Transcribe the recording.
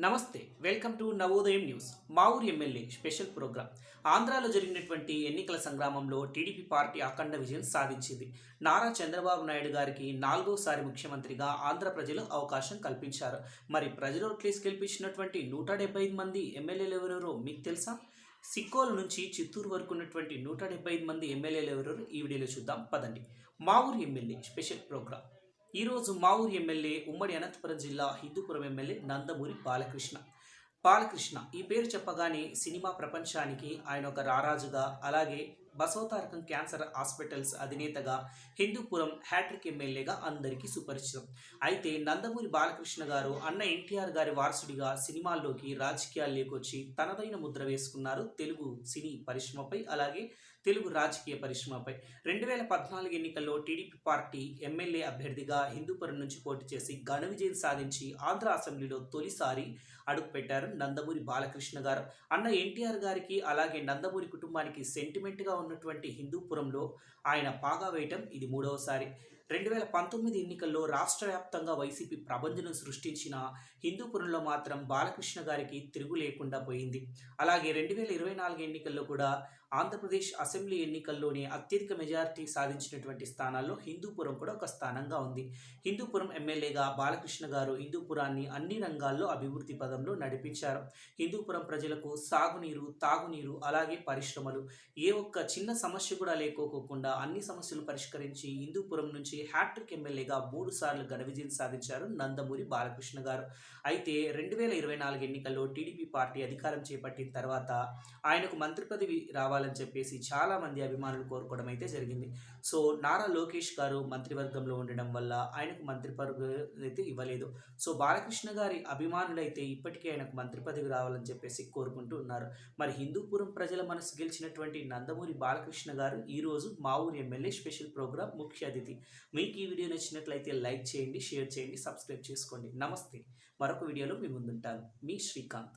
నమస్తే, welcome to Navodayam news. మా ఊరి ఎమ్మెల్యే స్పెషల్ ప్రోగ్రామ్. ఆంధ్రాలో జరిగినటువంటి ఎన్నికల సంగ్రామంలో టీడీపీ పార్టీ అఖండ విజయం సాధించింది. నారా చంద్రబాబు నాయుడు గారికి 4వసారి ముఖ్యమంత్రిగా ఆంధ్ర ప్రజలు అవకాశం కల్పించారు. మరి ప్రజలు ఓట్లేసి గెలిపించినటువంటి 175 మంది ఎమ్మెల్యేలు ఎవరెవరో మీకు తెలుసా? సిక్కోలు నుంచి చిత్తూరు వరకు ఉన్నటువంటి 175 మంది ఎమ్మెల్యేలు ఎవరెవరో ఈ వీడియోలో చూద్దాం పదండి. మా ఊరి ఎమ్మెల్యే స్పెషల్ ప్రోగ్రామ్. ఈరోజు మా ఊరి ఎమ్మెల్యే ఉమ్మడి అనంతపురం జిల్లా హిందూపురం ఎమ్మెల్యే నందమూరి బాలకృష్ణ ఈ పేరు చెప్పగానే సినిమా ప్రపంచానికి ఆయన ఒక రారాజుగా, అలాగే బసవతారకం క్యాన్సర్ హాస్పిటల్స్ అధినేతగా, హిందూపురం హ్యాట్రిక్ ఎమ్మెల్యేగా అందరికీ సుపరిచితం. అయితే నందమూరి బాలకృష్ణ గారు అన్న ఎన్టీఆర్ గారి వారసుడిగా సినిమాల్లోకి, రాజకీయాల్లోకి వచ్చి తనదైన ముద్ర వేసుకున్నారు తెలుగు సినీ పరిశ్రమపై, అలాగే తెలుగు రాజకీయ పరిశ్రమపై. 2014 ఎన్నికల్లో టీడీపీ పార్టీ ఎమ్మెల్యే అభ్యర్థిగా హిందూపురం నుంచి పోటీ చేసి ఘన విజయం సాధించి ఆంధ్ర అసెంబ్లీలో తొలిసారి అడుగుపెట్టారు నందమూరి బాలకృష్ణ గారు. అన్న ఎన్టీఆర్ గారికి, అలాగే నందమూరి కుటుంబానికి సెంటిమెంట్గా ఉన్నటువంటి హిందూపురంలో ఆయన పాగా వేయటం ఇది 3వసారి. 2019 ఎన్నికల్లో రాష్ట్ర వ్యాప్తంగా వైసీపీ ప్రభంజనం సృష్టించిన హిందూపురంలో మాత్రం బాలకృష్ణ గారికి తిరుగు లేకుండా పోయింది. అలాగే 2024 ఎన్నికల్లో కూడా ఆంధ్రప్రదేశ్ అసెంబ్లీ ఎన్నికల్లోనే అత్యధిక మెజారిటీ సాధించినటువంటి స్థానాల్లో హిందూపురం కూడా ఒక స్థానంగా ఉంది. హిందూపురం ఎమ్మెల్యేగా బాలకృష్ణ గారు హిందూపురాన్ని అన్ని రంగాల్లో అభివృద్ధి పదంలో నడిపించారు. హిందూపురం ప్రజలకు సాగునీరు, తాగునీరు, అలాగే పరిశ్రమలు, ఏ ఒక్క చిన్న సమస్య కూడా లేకోకుండా అన్ని సమస్యలు పరిష్కరించి హిందూపురం నుంచి హ్యాట్రిక్ ఎమ్మెల్యేగా 3 సార్లు ఘన విజయం సాధించారు నందమూరి బాలకృష్ణ గారు. అయితే 2024 ఎన్నికల్లో టీడీపీ పార్టీ అధికారం చేపట్టిన తర్వాత ఆయనకు మంత్రి పదవి రావాలని చెప్పేసి చాలామంది అభిమానులు కోరుకోవడం అయితే జరిగింది. సో నారా లోకేష్ గారు మంత్రివర్గంలో ఉండడం వల్ల ఆయనకు మంత్రి పదవి అయితే ఇవ్వలేదు. సో బాలకృష్ణ గారి అభిమానులైతే ఇప్పటికే ఆయనకు మంత్రి పదవి రావాలని చెప్పేసి కోరుకుంటూ ఉన్నారు. మరి హిందూపురం ప్రజల మనసు గెలిచినటువంటి నందమూరి బాలకృష్ణ గారు ఈరోజు మా ఊరి ఎమ్మెల్యే స్పెషల్ ప్రోగ్రాం ముఖ్య అతిథి. మీకు ఈ వీడియో నచ్చినట్లయితే లైక్ చేయండి, షేర్ చేయండి, సబ్స్క్రైబ్ చేసుకోండి. నమస్తే, మరొక వీడియోలో మీ ముందుంటాను. మీ శ్రీకాంత్.